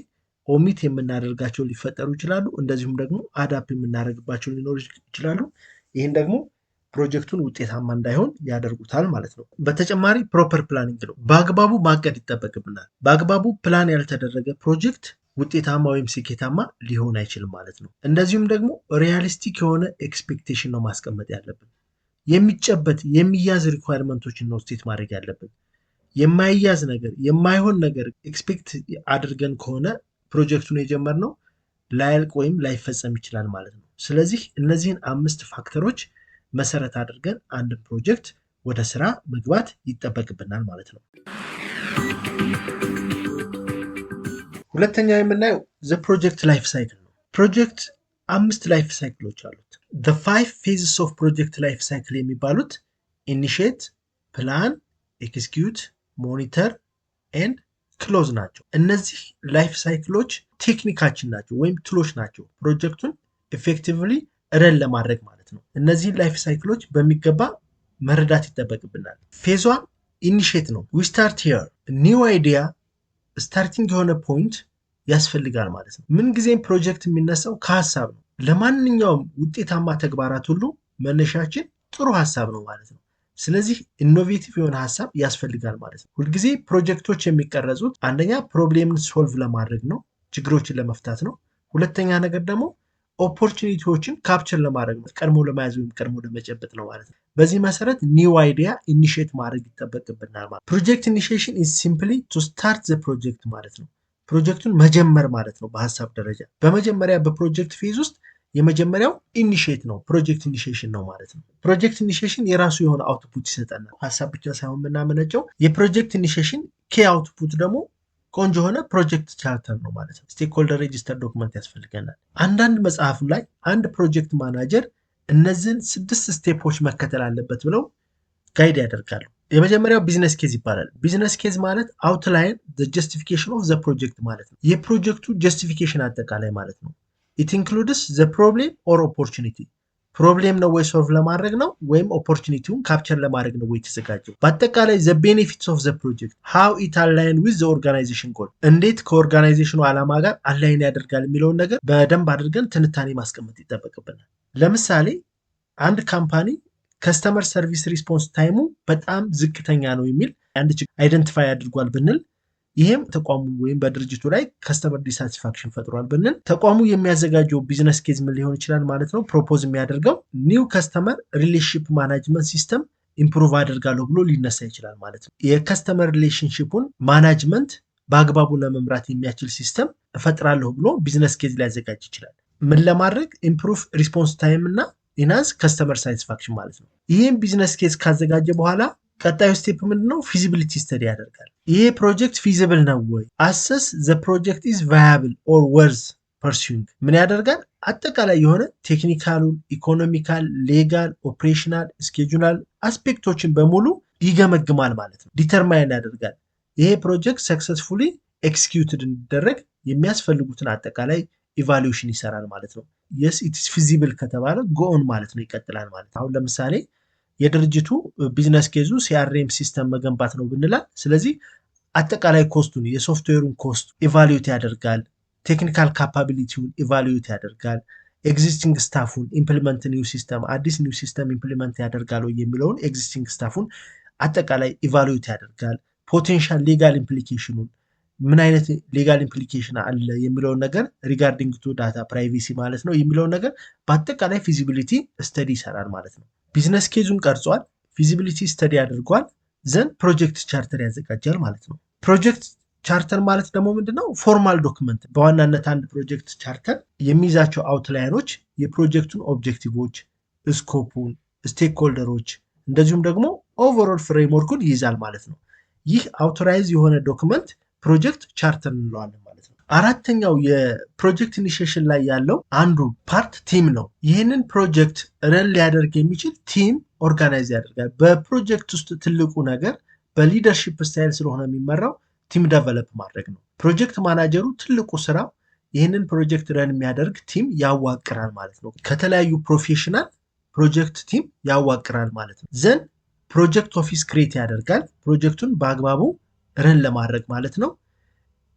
A: ኦሚት የምናደርጋቸው ሊፈጠሩ ይችላሉ። እንደዚሁም ደግሞ አዳፕ የምናደርግባቸው ሊኖሩ ይችላሉ። ይህን ደግሞ ፕሮጀክቱን ውጤታማ እንዳይሆን ያደርጉታል ማለት ነው። በተጨማሪ ፕሮፐር ፕላኒንግ ነው። በአግባቡ ማቀድ ይጠበቅብናል። በአግባቡ ፕላን ያልተደረገ ፕሮጀክት ውጤታማ ወይም ስኬታማ ሊሆን አይችልም ማለት ነው። እንደዚሁም ደግሞ ሪያሊስቲክ የሆነ ኤክስፔክቴሽን ነው ማስቀመጥ ያለብን። የሚጨበት የሚያዝ ሪኳየርመንቶችን ነው ስቴት ማድረግ ያለብን። የማይያዝ ነገር የማይሆን ነገር ኤክስፔክት አድርገን ከሆነ ፕሮጀክቱን የጀመርነው ላያልቅ ወይም ላይፈጸም ይችላል ማለት ነው። ስለዚህ እነዚህን 5 ፋክተሮች መሰረት አድርገን አንድ ፕሮጀክት ወደ ስራ መግባት ይጠበቅብናል ማለት ነው። ሁለተኛ የምናየው ዘ ፕሮጀክት ላይፍ ሳይክል ነው። ፕሮጀክት 5 ላይፍ ሳይክሎች አሉት። the 5 phases of project life cycle የሚባሉት initiate, plan, execute, monitor and close ናቸው። እነዚህ ላይፍ ሳይክሎች ቴክኒካችን ናቸው ወይም ቱሎች ናቸው ፕሮጀክቱን ኤፌክቲቭሊ ረን ለማድረግ ማለት ነው። እነዚህ ላይፍ ሳይክሎች በሚገባ መረዳት ይጠበቅብናል። ፌዝ 1 ኢኒሼት ነው። we start here new idea ስታርቲንግ የሆነ ፖይንት ያስፈልጋል ማለት ነው። ምን ጊዜም ፕሮጀክት የሚነሳው ከሀሳብ ነው። ለማንኛውም ውጤታማ ተግባራት ሁሉ መነሻችን ጥሩ ሀሳብ ነው ማለት ነው። ስለዚህ ኢኖቬቲቭ የሆነ ሀሳብ ያስፈልጋል ማለት ነው። ሁልጊዜ ፕሮጀክቶች የሚቀረጹት አንደኛ ፕሮብሌምን ሶልቭ ለማድረግ ነው፣ ችግሮችን ለመፍታት ነው። ሁለተኛ ነገር ደግሞ ኦፖርቹኒቲዎችን ካፕቸር ለማድረግ ነው፣ ቀድሞ ለመያዝ ወይም ቀድሞ ለመጨበጥ ነው ማለት ነው። በዚህ መሰረት ኒው አይዲያ ኢኒሼት ማድረግ ይጠበቅብናል ማለት ነው። ፕሮጀክት ኢኒሺዬሽን ኢዝ ሲምፕሊ ቱ ስታርት ዘ ፕሮጀክት ማለት ነው። ፕሮጀክቱን መጀመር ማለት ነው። በሀሳብ ደረጃ በመጀመሪያ በፕሮጀክት ፌዝ ውስጥ የመጀመሪያው ኢኒሼት ነው፣ ፕሮጀክት ኢኒሺዬሽን ነው ማለት ነው። ፕሮጀክት ኢኒሺዬሽን የራሱ የሆነ አውትፑት ይሰጠናል። ሀሳብ ብቻ ሳይሆን የምናመነጨው የፕሮጀክት ኢኒሺዬሽን ኬ አውትፑት ደግሞ ቆንጆ የሆነ ፕሮጀክት ቻርተር ነው ማለት ነው። ስቴክሆልደር ሬጂስተር ዶክመንት ያስፈልገናል። አንዳንድ መጽሐፍም ላይ አንድ ፕሮጀክት ማናጀር እነዚህን 6 ስቴፖች መከተል አለበት ብለው ጋይድ ያደርጋሉ። የመጀመሪያው ቢዝነስ ኬዝ ይባላል። ቢዝነስ ኬዝ ማለት አውትላይን ዘ ጀስቲፊኬሽን ኦፍ ዘ ፕሮጀክት ማለት ነው። የፕሮጀክቱ ጀስቲፊኬሽን አጠቃላይ ማለት ነው። ኢት ኢንክሉድስ ዘ ፕሮብሌም ኦር ኦፖርቹኒቲ። ፕሮብሌም ነው ወይ ሶልቭ ለማድረግ ነው ወይም ኦፖርቹኒቲውን ካፕቸር ለማድረግ ነው ወይ የተዘጋጀው። በአጠቃላይ ዘ ቤኔፊትስ ኦፍ ዘ ፕሮጀክት ሃው ኢት አላይን ዊዝ ዘ ኦርጋናይዜሽን ጎል፣ እንዴት ከኦርጋናይዜሽኑ ዓላማ ጋር አላይን ያደርጋል የሚለውን ነገር በደንብ አድርገን ትንታኔ ማስቀመጥ ይጠበቅብናል። ለምሳሌ አንድ ካምፓኒ ከስተመር ሰርቪስ ሪስፖንስ ታይሙ በጣም ዝቅተኛ ነው የሚል አንድ ችግር አይደንቲፋይ አድርጓል ብንል፣ ይህም ተቋሙ ወይም በድርጅቱ ላይ ከስተመር ዲሳቲስፋክሽን ፈጥሯል ብንል፣ ተቋሙ የሚያዘጋጀው ቢዝነስ ኬዝ ምን ሊሆን ይችላል ማለት ነው። ፕሮፖዝ የሚያደርገው ኒው ከስተመር ሪሌሽንሺፕ ማናጅመንት ሲስተም ኢምፕሩቭ አደርጋለሁ ብሎ ሊነሳ ይችላል ማለት ነው። የከስተመር ሪሌሽንሺፑን ማናጅመንት በአግባቡ ለመምራት የሚያስችል ሲስተም እፈጥራለሁ ብሎ ቢዝነስ ኬዝ ሊያዘጋጅ ይችላል። ምን ለማድረግ? ኢምፕሩቭ ሪስፖንስ ታይም እና ኢንሃንስ ከስተመር ሳቲስፋክሽን ማለት ነው። ይህም ቢዝነስ ኬዝ ካዘጋጀ በኋላ ቀጣዩ ስቴፕ ምንድነው? ፊዚቢሊቲ ስተዲ ያደርጋል። ይሄ ፕሮጀክት ፊዚብል ነው ወይ? አሰስ ዘ ፕሮጀክት ኢዝ ቫያብል ኦር ወርዝ ፐርሱዊንግ። ምን ያደርጋል? አጠቃላይ የሆነ ቴክኒካሉን፣ ኢኮኖሚካል፣ ሌጋል፣ ኦፕሬሽናል፣ ስኬጁላል አስፔክቶችን በሙሉ ይገመግማል ማለት ነው። ዲተርማይን ያደርጋል። ይሄ ፕሮጀክት ሰክሰስፉሊ ኤክስኪዩትድ እንዲደረግ የሚያስፈልጉትን አጠቃላይ ኢቫሉዌሽን ይሰራል ማለት ነው። የስ ኢትስ ፊዚብል ከተባለ ጎኦን ማለት ነው፣ ይቀጥላል ማለት ነው። አሁን ለምሳሌ የድርጅቱ ቢዝነስ ኬዙ ሲአርኤም ሲስተም መገንባት ነው ብንላል። ስለዚህ አጠቃላይ ኮስቱን የሶፍትዌሩን ኮስት ኢቫሉዌት ያደርጋል፣ ቴክኒካል ካፓቢሊቲውን ኢቫሉዌት ያደርጋል፣ ኤግዚስቲንግ ስታፉን ኢምፕሊመንት ኒው ሲስተም አዲስ ኒው ሲስተም ኢምፕሊመንት ያደርጋል ወይ የሚለውን ኤግዚስቲንግ ስታፉን አጠቃላይ ኢቫሉዌት ያደርጋል። ፖቴንሻል ሌጋል ኢምፕሊኬሽኑን ምን አይነት ሌጋል ኢምፕሊኬሽን አለ የሚለውን ነገር ሪጋርዲንግ ቱ ዳታ ፕራይቬሲ ማለት ነው የሚለውን ነገር በአጠቃላይ ፊዚቢሊቲ ስተዲ ይሰራል ማለት ነው። ቢዝነስ ኬዙን ቀርጿል፣ ፊዚቢሊቲ ስተዲ አድርጓል፣ ዘን ፕሮጀክት ቻርተር ያዘጋጃል ማለት ነው። ፕሮጀክት ቻርተር ማለት ደግሞ ምንድነው? ፎርማል ዶክመንት። በዋናነት አንድ ፕሮጀክት ቻርተር የሚይዛቸው አውትላይኖች የፕሮጀክቱን ኦብጀክቲቮች፣ ስኮፑን፣ ስቴክሆልደሮች እንደዚሁም ደግሞ ኦቨርኦል ፍሬምወርኩን ይይዛል ማለት ነው። ይህ አውቶራይዝ የሆነ ዶክመንት ፕሮጀክት ቻርተር እንለዋለን ማለት ነው። አራተኛው የፕሮጀክት ኢኒሺዬሽን ላይ ያለው አንዱ ፓርት ቲም ነው። ይህንን ፕሮጀክት ረን ሊያደርግ የሚችል ቲም ኦርጋናይዝ ያደርጋል። በፕሮጀክት ውስጥ ትልቁ ነገር በሊደርሺፕ ስታይል ስለሆነ የሚመራው ቲም ዴቨሎፕ ማድረግ ነው። ፕሮጀክት ማናጀሩ ትልቁ ስራ ይህንን ፕሮጀክት ረን የሚያደርግ ቲም ያዋቅራል ማለት ነው። ከተለያዩ ፕሮፌሽናል ፕሮጀክት ቲም ያዋቅራል ማለት ነው። ዘን ፕሮጀክት ኦፊስ ክሬት ያደርጋል ፕሮጀክቱን በአግባቡ ረን ለማድረግ ማለት ነው።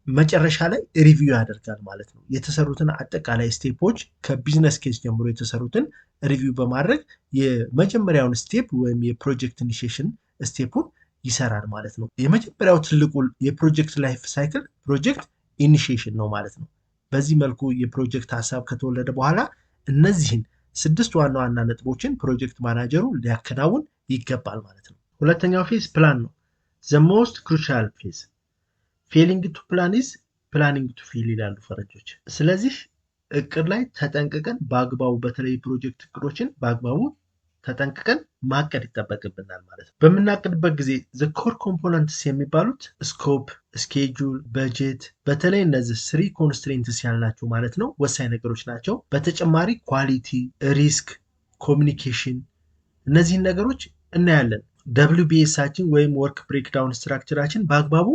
A: መጨረሻ ላይ ሪቪው ያደርጋል ማለት ነው። የተሰሩትን አጠቃላይ ስቴፖች ከቢዝነስ ኬስ ጀምሮ የተሰሩትን ሪቪው በማድረግ የመጀመሪያውን ስቴፕ ወይም የፕሮጀክት ኢኒሺዬሽን ስቴፑን ይሰራል ማለት ነው። የመጀመሪያው ትልቁ የፕሮጀክት ላይፍ ሳይክል ፕሮጀክት ኢኒሺዬሽን ነው ማለት ነው። በዚህ መልኩ የፕሮጀክት ሀሳብ ከተወለደ በኋላ እነዚህን 6 ዋና ዋና ነጥቦችን ፕሮጀክት ማናጀሩ ሊያከናውን ይገባል ማለት ነው። ሁለተኛው ፌዝ ፕላን ነው። the most crucial phase failing to plan is planning to fail ይላሉ ፈረንጆች። ስለዚህ እቅድ ላይ ተጠንቅቀን በአግባቡ በተለይ ፕሮጀክት እቅዶችን በአግባቡ ተጠንቅቀን ማቀድ ይጠበቅብናል ማለት ነው። በምናቅድበት ጊዜ the core components የሚባሉት ስኮፕ፣ ስኬጁል፣ በጀት በተለይ እነዚህ 3 ኮንስትሬንትስ ያልናቸው ማለት ነው ወሳኝ ነገሮች ናቸው። በተጨማሪ ኳሊቲ፣ ሪስክ፣ ኮሚኒኬሽን እነዚህን ነገሮች እናያለን። WBSአችን ወይም ወርክ ብሬክዳውን ስትራክቸራችን በአግባቡ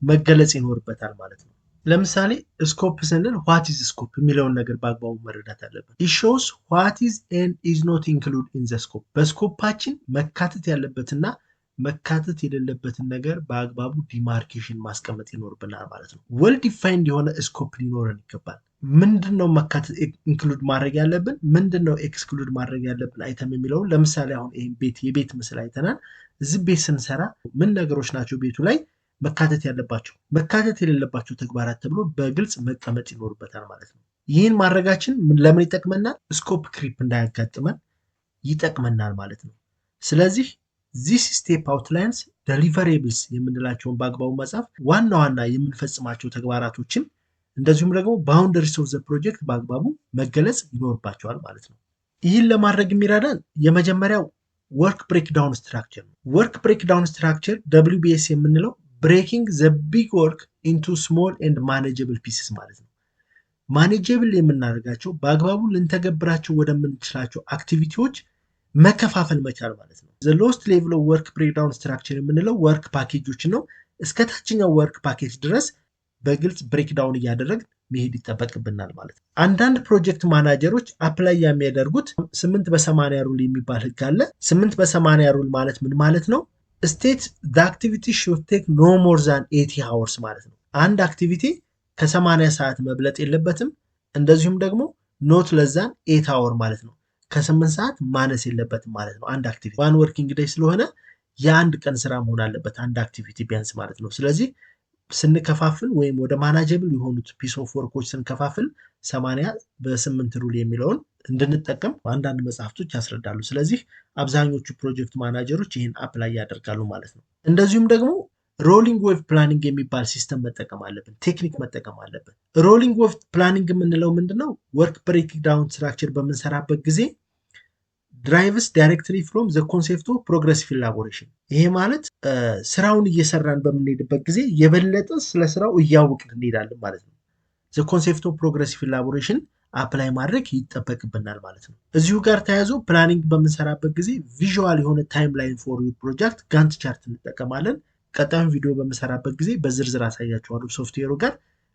A: መገለጽ ይኖርበታል ማለት ነው። ለምሳሌ ስኮፕ ስንል what is scope የሚለውን ነገር በአግባቡ መረዳት አለብን። it shows what is and is not included in the scope በስኮፓችን መካተት ያለበትና መካተት የሌለበትን ነገር በአግባቡ ዲማርኬሽን ማስቀመጥ ይኖርብናል ማለት ነው። ዌል ዲፋይንድ የሆነ ስኮፕ ሊኖረን ይገባል። ምንድነው መካተት ኢንክሉድ ማድረግ ያለብን፣ ምንድነው ኤክስክሉድ ማድረግ ያለብን አይተም የሚለው ለምሳሌ አሁን የቤት ምስል አይተናል። እዚህ ቤት ስንሰራ ምን ነገሮች ናቸው ቤቱ ላይ መካተት ያለባቸው፣ መካተት የሌለባቸው ተግባራት ተብሎ በግልጽ መቀመጥ ይኖርበታል ማለት ነው። ይህን ማድረጋችን ለምን ይጠቅመናል? ስኮፕ ክሪፕ እንዳያጋጥመን ይጠቅመናል ማለት ነው። ስለዚህ this step outlines deliverables የምንላቸውን በአግባቡ መጻፍ፣ ዋና ዋና የምንፈጽማቸው ተግባራቶችን እንደዚሁም ደግሞ boundaries of the project በአግባቡ መገለጽ ይኖርባቸዋል ማለት ነው። ይህን ለማድረግ የሚረዳን የመጀመሪያው work breakdown structure ነው። work breakdown structure WBS የምንለው breaking the big work into small and manageable pieces ማለት ነው። ማኔጀብል የምናደርጋቸው በአግባቡ ልንተገብራቸው ወደምንችላቸው አክቲቪቲዎች መከፋፈል መቻል ማለት ነው። the lowest level of work breakdown structure የምንለው ወርክ ፓኬጆችን ነው። እስከ ታችኛው ወርክ ፓኬጅ ድረስ በግልጽ ብሬክዳውን እያደረግን መሄድ ይጠበቅብናል ማለት ነው። አንዳንድ ፕሮጀክት ማናጀሮች አፕላይ የሚያደርጉት 8/80 ሩል የሚባል ህግ አለ። 8/80 ሩል ማለት ምን ማለት ነው? ስቴት the activity should take no more than 80 hours ማለት ነው። አንድ አክቲቪቲ ከ80 ሰዓት መብለጥ የለበትም። እንደዚሁም ደግሞ not less than 8 hour ማለት ነው። ከ8 ሰዓት ማነስ የለበትም ማለት ነው። አንድ አክቲቪቲ ዋን ወርኪንግ ዴይ ስለሆነ የአንድ ቀን ስራ መሆን አለበት አንድ አክቲቪቲ ቢያንስ ማለት ነው። ስለዚህ ስንከፋፍል ወይም ወደ ማናጀብል የሆኑት ፒስ ኦፍ ወርኮች ስንከፋፍል 80/8 ሩል የሚለውን እንድንጠቀም አንዳንድ መጽሐፍቶች ያስረዳሉ። ስለዚህ አብዛኞቹ ፕሮጀክት ማናጀሮች ይህን አፕላይ ያደርጋሉ ማለት ነው። እንደዚሁም ደግሞ ሮሊንግ ዌቭ ፕላኒንግ የሚባል ሲስተም መጠቀም አለብን፣ ቴክኒክ መጠቀም አለብን። ሮሊንግ ዌቭ ፕላኒንግ የምንለው ምንድነው? ወርክ ብሬክዳውን ስትራክቸር በምንሰራበት ጊዜ ድራይቭስ ዳይሬክትሊ ፍሮም ዘ ኮንሴፕት ኦፍ ፕሮግሬሲቭ ኢላቦሬሽን። ይሄ ማለት ስራውን እየሰራን በምንሄድበት ጊዜ የበለጠ ስለ ስራው እያወቅን እንሄዳለን ማለት ነው። ዘ ኮንሴፕት ኦፍ ፕሮግሬሲቭ ኢላቦሬሽን አፕላይ ማድረግ ይጠበቅብናል ማለት ነው። እዚሁ ጋር ተያይዞ ፕላኒንግ በምንሰራበት ጊዜ ቪዥዋል የሆነ ታይም ላይን ፎር ዩር ፕሮጀክት ጋንት ቻርት እንጠቀማለን። ቀጣዩን ቪዲዮ በምሰራበት ጊዜ በዝርዝር አሳያችኋለሁ። ሶፍትዌሩ ጋር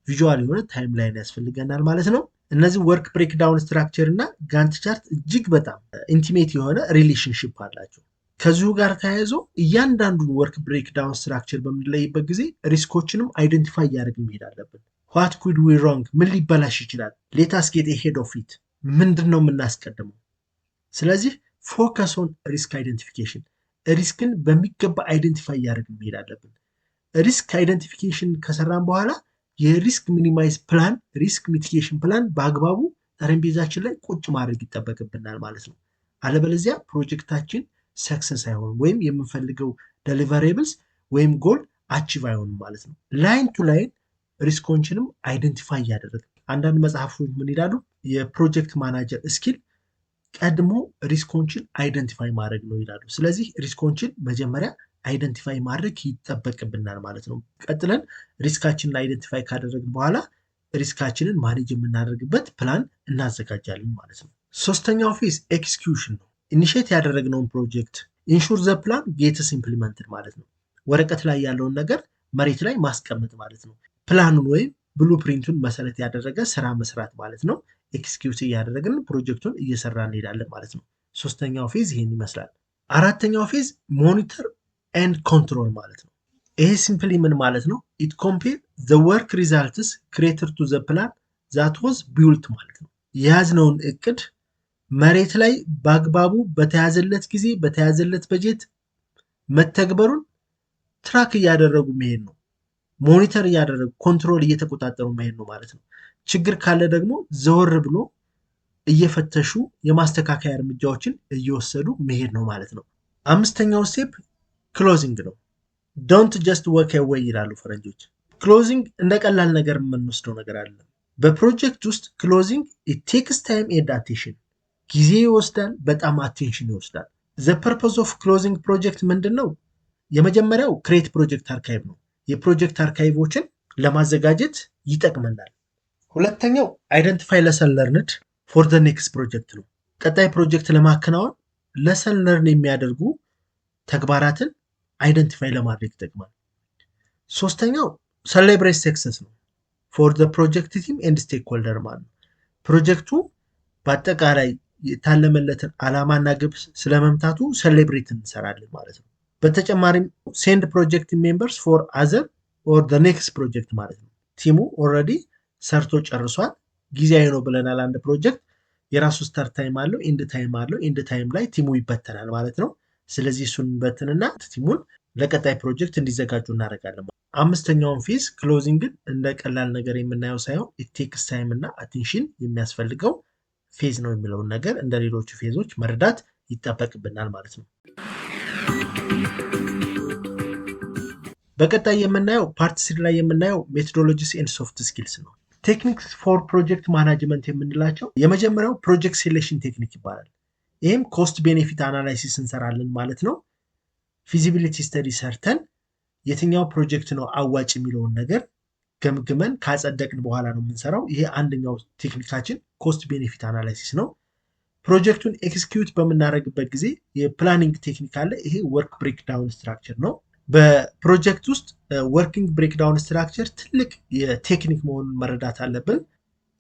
A: ቪዥዋል የሆነ ታይም ላይን ያስፈልገናል ማለት ነው። እነዚህ ወርክ ብሬክዳውን ስትራክቸር እና ጋንት ቻርት እጅግ በጣም ኢንቲሜት የሆነ ሪሌሽንሽፕ አላቸው። ከዚሁ ጋር ተያይዞ እያንዳንዱን ወርክ ብሬክዳውን ስትራክቸር በምንለይበት ጊዜ ሪስኮችንም አይደንቲፋይ እያደረግን መሄድ አለብን። what could we wrong ምን ሊበላሽ ይችላል? let us get ahead of it ምንድን ነው የምናስቀድመው? ስለዚህ ፎከስ ኦን ሪስክ አይደንቲፊኬሽን፣ ሪስክን በሚገባ አይደንቲፋይ እያደረግን መሄድ አለብን። ሪስክ አይደንቲፊኬሽን ከሰራን በኋላ የሪስክ ሚኒማይዝ ፕላን፣ ሪስክ ሚቲጌሽን ፕላን በአግባቡ ጠረጴዛችን ላይ ቁጭ ማድረግ ይጠበቅብናል ማለት ነው። አለበለዚያ ፕሮጀክታችን ሰክሰስ አይሆንም ወይም የምንፈልገው ዴሊቨሬብልስ ወይም ጎል አቺቭ አይሆንም ማለት ነው። ላይን ቱ ላይን ሪስኮችንም አይደንቲፋይ እያደረግን አንዳንድ መጽሐፎች ምን ይላሉ? የፕሮጀክት ማናጀር ስኪል ቀድሞ ሪስኮችን አይደንቲፋይ ማድረግ ነው ይላሉ። ስለዚህ ሪስኮችን መጀመሪያ አይደንቲፋይ ማድረግ ይጠበቅብናል ማለት ነው። ቀጥለን ሪስካችንን አይደንቲፋይ ካደረግን በኋላ ሪስካችንን ማኔጅ የምናደርግበት ፕላን እናዘጋጃለን ማለት ነው። ሶስተኛው ፌዝ ኤክስኪዩሽን ነው። ኢኒሼት ያደረግነውን ፕሮጀክት ኢንሹር ዘ ፕላን ጌትስ ኢምፕሊመንትድ ማለት ነው። ወረቀት ላይ ያለውን ነገር መሬት ላይ ማስቀመጥ ማለት ነው። ፕላኑን ወይም ብሉፕሪንቱን መሰረት ያደረገ ስራ መስራት ማለት ነው። ኤክስኪዩት እያደረግን ፕሮጀክቱን እየሰራ እንሄዳለን ማለት ነው። ሶስተኛው ፌዝ ይሄን ይመስላል። አራተኛው ፌዝ ሞኒተር ኤንድ ኮንትሮል ማለት ነው። ይሄ ሲምፕሊ ምን ማለት ነው? ኢት ኮምፔር ዘ ወርክ ሪዛልትስ ክሬትድ ቱ ዘ ፕላን ዛት ዋዝ ቢውልት ማለት ነው። የያዝነውን እቅድ መሬት ላይ በአግባቡ በተያዘለት ጊዜ በተያዘለት በጀት መተግበሩን ትራክ እያደረጉ መሄድ ነው። ሞኒተር እያደረጉ ኮንትሮል እየተቆጣጠሩ መሄድ ነው ማለት ነው። ችግር ካለ ደግሞ ዘወር ብሎ እየፈተሹ የማስተካከያ እርምጃዎችን እየወሰዱ መሄድ ነው ማለት ነው። አምስተኛው ስቴፕ ክሎዚንግ ነው። ዶንት ጀስት ወክ አዌይ ይላሉ ፈረንጆች። ክሎዚንግ እንደ ቀላል ነገር የምንወስደው ነገር አለ። በፕሮጀክት ውስጥ ክሎዚንግ ኢት ቴክስ ታይም ኤንድ አቴንሽን፣ ጊዜ ይወስዳል፣ በጣም አቴንሽን ይወስዳል። ዘ ፐርፖዝ ኦፍ ክሎዚንግ ፕሮጀክት ምንድን ነው? የመጀመሪያው ክሬት ፕሮጀክት አርካይቭ ነው። የፕሮጀክት አርካይቮችን ለማዘጋጀት ይጠቅመናል። ሁለተኛው አይደንቲፋይ ለሰን ለርንድ ፎር ዘ ኔክስት ፕሮጀክት ነው። ቀጣይ ፕሮጀክት ለማከናወን ለሰን ለርን የሚያደርጉ ተግባራትን አይደንቲፋይ ለማድረግ ይጠቅማል። ሶስተኛው ሰሌብሬት ሰክሰስ ነው ፎር ዘ ፕሮጀክት ቲም ኤንድ ስቴክ ሆልደር ማለት ነው። ፕሮጀክቱ በአጠቃላይ የታለመለትን ዓላማና ግብ ስለመምታቱ ሰሌብሬት እንሰራለን ማለት ነው። በተጨማሪም ሴንድ ፕሮጀክት ሜምበርስ ፎር አዘር ኦር ዘ ኔክስት ፕሮጀክት ማለት ነው። ቲሙ ኦልሬዲ ሰርቶ ጨርሷል፣ ጊዜያዊ ነው ብለናል። አንድ ፕሮጀክት የራሱ ስታርት ታይም አለው፣ ኢንድ ታይም አለው። ኢንድ ታይም ላይ ቲሙ ይበተናል ማለት ነው። ስለዚህ እሱን በትንና ቲሙን ለቀጣይ ፕሮጀክት እንዲዘጋጁ እናደርጋለን። አምስተኛውን ፌዝ ክሎዚንግን እንደ ቀላል ነገር የምናየው ሳይሆን ኢት ቴክስ ታይም እና አቴንሽን የሚያስፈልገው ፌዝ ነው የሚለውን ነገር እንደ ሌሎቹ ፌዞች መረዳት ይጠበቅብናል ማለት ነው። በቀጣይ የምናየው ፓርት 3 ላይ የምናየው ሜቶዶሎጂስ ኤንድ ሶፍት ስኪልስ ነው። ቴክኒክስ ፎር ፕሮጀክት ማናጅመንት የምንላቸው የመጀመሪያው ፕሮጀክት ሴሌክሽን ቴክኒክ ይባላል። ይህም ኮስት ቤኔፊት አናላይሲስ እንሰራለን ማለት ነው። ፊዚቢሊቲ ስተዲ ሰርተን የትኛው ፕሮጀክት ነው አዋጭ የሚለውን ነገር ገምግመን ካጸደቅን በኋላ ነው የምንሰራው። ይሄ አንደኛው ቴክኒካችን ኮስት ቤኔፊት አናላይሲስ ነው። ፕሮጀክቱን ኤክስኪዩት በምናደርግበት ጊዜ የፕላኒንግ ቴክኒክ አለ። ይሄ ወርክ ብሬክዳውን ስትራክቸር ነው። በፕሮጀክት ውስጥ ወርኪንግ ብሬክዳውን ስትራክቸር ትልቅ የቴክኒክ መሆኑን መረዳት አለብን።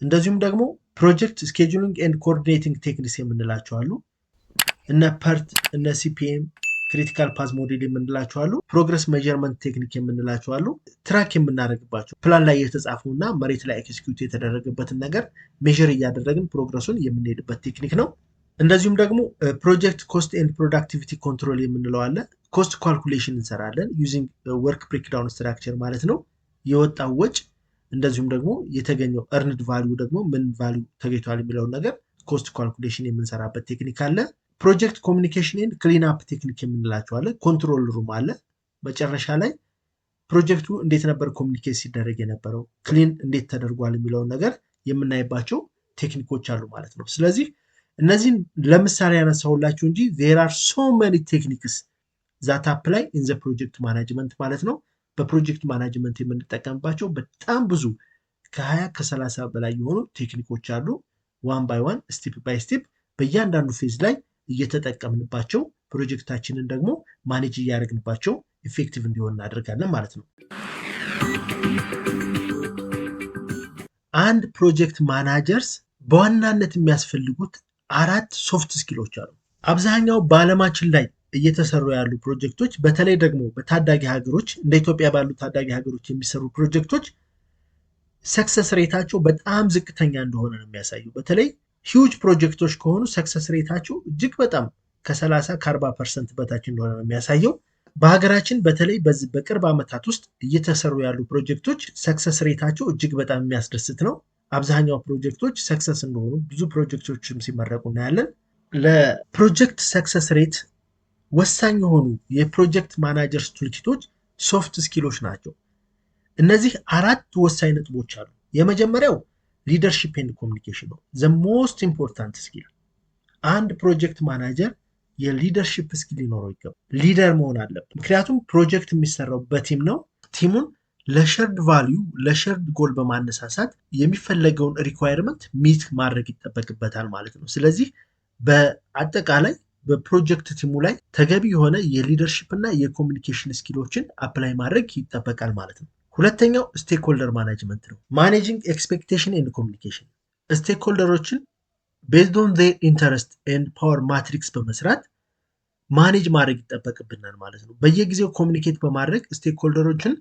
A: እንደዚሁም ደግሞ ፕሮጀክት ስኬጁሊንግ ኤንድ ኮኦርዲኔቲንግ ቴክኒክስ የምንላቸው አሉ። እነ ፐርት፣ እነ ሲፒኤም፣ ክሪቲካል ፓዝ ሞዴል የምንላቸው አሉ። ፕሮግረስ ሜዠርመንት ቴክኒክ የምንላቸው አሉ። ትራክ የምናደርግባቸው ፕላን ላይ የተጻፉ እና መሬት ላይ ኤክስኪዩት የተደረገበትን ነገር ሜዥር እያደረግን ፕሮግረሱን የምንሄድበት ቴክኒክ ነው። እንደዚሁም ደግሞ ፕሮጀክት ኮስት ኤንድ ፕሮዳክቲቪቲ ኮንትሮል የምንለው አለ። ኮስት ካልኩሌሽን እንሰራለን ዩዚንግ ወርክ ብሬክዳውን ስትራክቸር ማለት ነው። የወጣው ወጭ እንደዚሁም ደግሞ የተገኘው እርንድ ቫሊዩ ደግሞ ምን ቫሊዩ ተገኝቷል የሚለውን ነገር ኮስት ካልኩሌሽን የምንሰራበት ቴክኒክ አለ። ፕሮጀክት ኮሚኒኬሽን ኤንድ ክሊን አፕ ቴክኒክ የምንላቸው አለ። ኮንትሮል ሩም አለ። መጨረሻ ላይ ፕሮጀክቱ እንዴት ነበር ኮሚኒኬት ሲደረግ የነበረው፣ ክሊን እንዴት ተደርጓል የሚለውን ነገር የምናይባቸው ቴክኒኮች አሉ ማለት ነው። ስለዚህ እነዚህን ለምሳሌ ያነሳሁላችሁ እንጂ there are so many techniques that apply in the project management ማለት ነው። በፕሮጀክት ማናጅመንት የምንጠቀምባቸው በጣም ብዙ ከ20 ከ30 በላይ የሆኑ ቴክኒኮች አሉ። ዋን ባይ ዋን ስቴፕ ባይ ስቴፕ በእያንዳንዱ ፌዝ ላይ እየተጠቀምንባቸው ፕሮጀክታችንን ደግሞ ማኔጅ እያደረግንባቸው ኢፌክቲቭ እንዲሆን እናደርጋለን ማለት ነው። አንድ ፕሮጀክት ማናጀርስ በዋናነት የሚያስፈልጉት 4 ሶፍት ስኪሎች አሉ። አብዛኛው በዓለማችን ላይ እየተሰሩ ያሉ ፕሮጀክቶች በተለይ ደግሞ በታዳጊ ሀገሮች እንደ ኢትዮጵያ ባሉ ታዳጊ ሀገሮች የሚሰሩ ፕሮጀክቶች ሰክሰስ ሬታቸው በጣም ዝቅተኛ እንደሆነ ነው የሚያሳዩ። በተለይ ሂውጅ ፕሮጀክቶች ከሆኑ ሰክሰስ ሬታቸው እጅግ በጣም ከ30 ከ40% በታች እንደሆነ ነው የሚያሳየው። በሀገራችን በተለይ በዚህ በቅርብ ዓመታት ውስጥ እየተሰሩ ያሉ ፕሮጀክቶች ሰክሰስ ሬታቸው እጅግ በጣም የሚያስደስት ነው። አብዛኛው ፕሮጀክቶች ሰክሰስ እንደሆኑ ብዙ ፕሮጀክቶችም ሲመረቁ እናያለን። ለፕሮጀክት ሰክሰስ ሬት ወሳኝ የሆኑ የፕሮጀክት ማናጀርስ ቱልኪቶች ሶፍት ስኪሎች ናቸው። እነዚህ 4 ወሳኝ ነጥቦች አሉ። የመጀመሪያው ሊደርሺፕ ኤንድ ኮሚኒኬሽን ነው። ዘ ሞስት ኢምፖርታንት ስኪል። አንድ ፕሮጀክት ማናጀር የሊደርሺፕ ስኪል ሊኖረው ይገባል። ሊደር መሆን አለበት። ምክንያቱም ፕሮጀክት የሚሰራው በቲም ነው። ቲሙን ለሸርድ ቫልዩ ለሸርድ ጎል በማነሳሳት የሚፈለገውን ሪኳየርመንት ሚት ማድረግ ይጠበቅበታል ማለት ነው። ስለዚህ በአጠቃላይ በፕሮጀክት ቲሙ ላይ ተገቢ የሆነ የሊደርሺፕ እና የኮሚኒኬሽን ስኪሎችን አፕላይ ማድረግ ይጠበቃል ማለት ነው። ሁለተኛው ስቴክሆልደር ማኔጅመንት ነው። ማኔጂንግ ኤክስፔክቴሽን ኤንድ ኮሚኒኬሽን ስቴክሆልደሮችን ቤዝድ ኦን ዜር ኢንተረስት ኤንድ ፓወር ማትሪክስ በመስራት ማኔጅ ማድረግ ይጠበቅብናል ማለት ነው። በየጊዜው ኮሚኒኬት በማድረግ ስቴክሆልደሮችን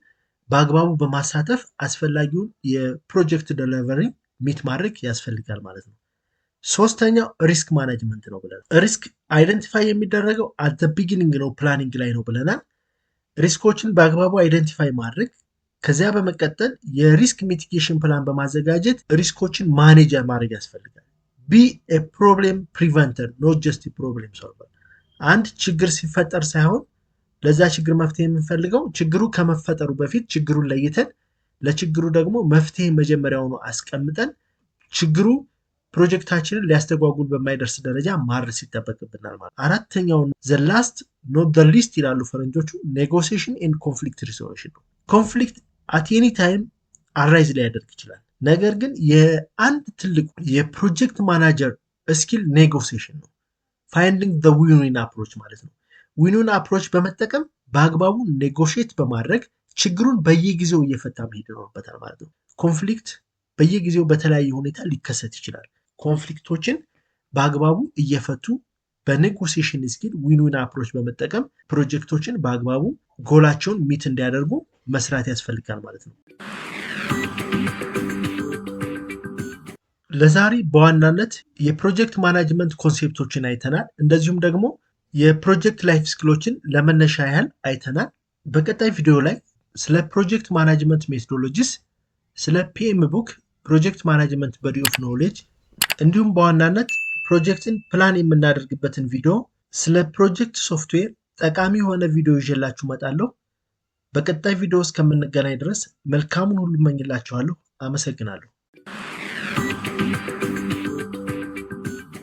A: በአግባቡ በማሳተፍ አስፈላጊውን የፕሮጀክት ዴሊቨሪ ሚት ማድረግ ያስፈልጋል ማለት ነው። ሶስተኛው ሪስክ ማኔጅመንት ነው ብለናል። ሪስክ አይደንቲፋይ የሚደረገው አት ዘ ቢጊኒንግ ነው፣ ፕላኒንግ ላይ ነው ብለናል። ሪስኮችን በአግባቡ አይደንቲፋይ ማድረግ፣ ከዚያ በመቀጠል የሪስክ ሚቲጌሽን ፕላን በማዘጋጀት ሪስኮችን ማኔጅ ማድረግ ያስፈልጋል። ቢ ኤ ፕሮብሌም ፕሪቨንተር ኖት ጀስት ፕሮብሌም ሶልቨር። አንድ ችግር ሲፈጠር ሳይሆን ለዛ ችግር መፍትሄ የምንፈልገው ችግሩ ከመፈጠሩ በፊት ችግሩን ለይተን ለችግሩ ደግሞ መፍትሄ መጀመሪያውኑ አስቀምጠን ችግሩ ፕሮጀክታችንን ሊያስተጓጉል በማይደርስ ደረጃ ማድረስ ይጠበቅብናል ማለት። አራተኛው ዘ ላስት ኖት ዘ ሊስት ይላሉ ፈረንጆቹ ኔጎሲዬሽን ኤንድ ኮንፍሊክት ሪዞሉሽን ነው። ኮንፍሊክት አት ኤኒ ታይም አራይዝ ሊያደርግ ይችላል። ነገር ግን የአንድ ትልቁ የፕሮጀክት ማናጀር ስኪል ኔጎሲዬሽን ነው። ፋይንዲንግ ዘ ዊን አፕሮች ማለት ነው። ዊኑን አፕሮች በመጠቀም በአግባቡ ኔጎሽት በማድረግ ችግሩን በየጊዜው እየፈታ መሄድ ይኖርበታል ማለት ነው። ኮንፍሊክት በየጊዜው በተለያየ ሁኔታ ሊከሰት ይችላል። ኮንፍሊክቶችን በአግባቡ እየፈቱ በኔጎሲዬሽን ስኪል ዊን አፕሮች በመጠቀም ፕሮጀክቶችን በአግባቡ ጎላቸውን ሚት እንዲያደርጉ መስራት ያስፈልጋል ማለት ነው። ለዛሬ በዋናነት የፕሮጀክት ማናጅመንት ኮንሴፕቶችን አይተናል። እንደዚሁም ደግሞ የፕሮጀክት ላይፍ ስኪሎችን ለመነሻ ያህል አይተናል። በቀጣይ ቪዲዮ ላይ ስለ ፕሮጀክት ማናጅመንት ሜቶዶሎጂስ፣ ስለ ፒኤም ቡክ፣ ፕሮጀክት ማናጅመንት ቦዲ ኦፍ ኖሌጅ እንዲሁም በዋናነት ፕሮጀክትን ፕላን የምናደርግበትን ቪዲዮ፣ ስለ ፕሮጀክት ሶፍትዌር ጠቃሚ የሆነ ቪዲዮ ይዤላችሁ እመጣለሁ። በቀጣይ ቪዲዮ እስከምንገናኝ ድረስ መልካሙን ሁሉ እመኝላችኋለሁ። አመሰግናለሁ።